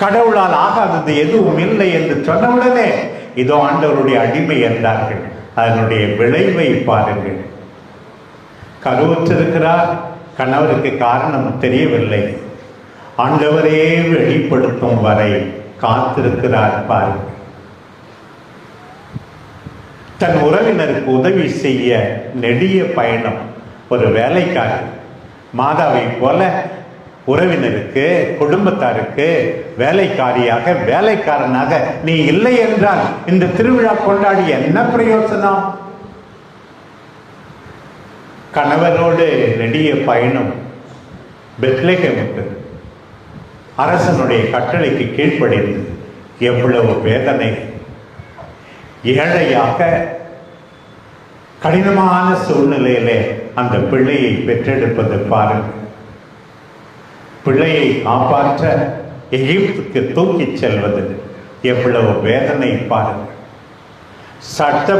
கடவுளால் ஆகாதது எதுவும் இல்லை என்று சொன்னவுடனே இதோ ஆண்டவருடைய அடிமை என்றார்கள். அதனுடைய விளைவை பாருங்கள். கருவுற்றிருக்கிறார், கணவருக்கு காரணம் தெரியவில்லை. ஆண்டவரே வெளிப்படுத்தும் வரை காத்திருக்கிறார். பாருங்கள், தன் உறவினருக்கு உதவி செய்ய நெடிய பயணம். ஒரு வேலைக்காரி மாதாவை போல உறவினருக்கு, குடும்பத்தாருக்கு வேலைக்காரியாக, வேலைக்காரனாக நீ இல்லை என்றால் இந்த திருவிழா கொண்டாடி என்ன பிரயோசனம்? கணவரோடு நெடிய பயணம் பெத்லகேமுக்கு, அரசனுடைய கட்டளைக்கு கீழ்ப்படிந்து. எவ்வளவு வேதனை! ஏழையாக கடினமான சூழ்நிலையிலே அந்த பிள்ளையை பெற்றெடுப்பது பாருங்கள். பிள்ளையை காப்பாற்ற எகிப்துக்கு தூக்கிச் செல்வது எவ்வளவு வேதனை பாருங்கள். சட்ட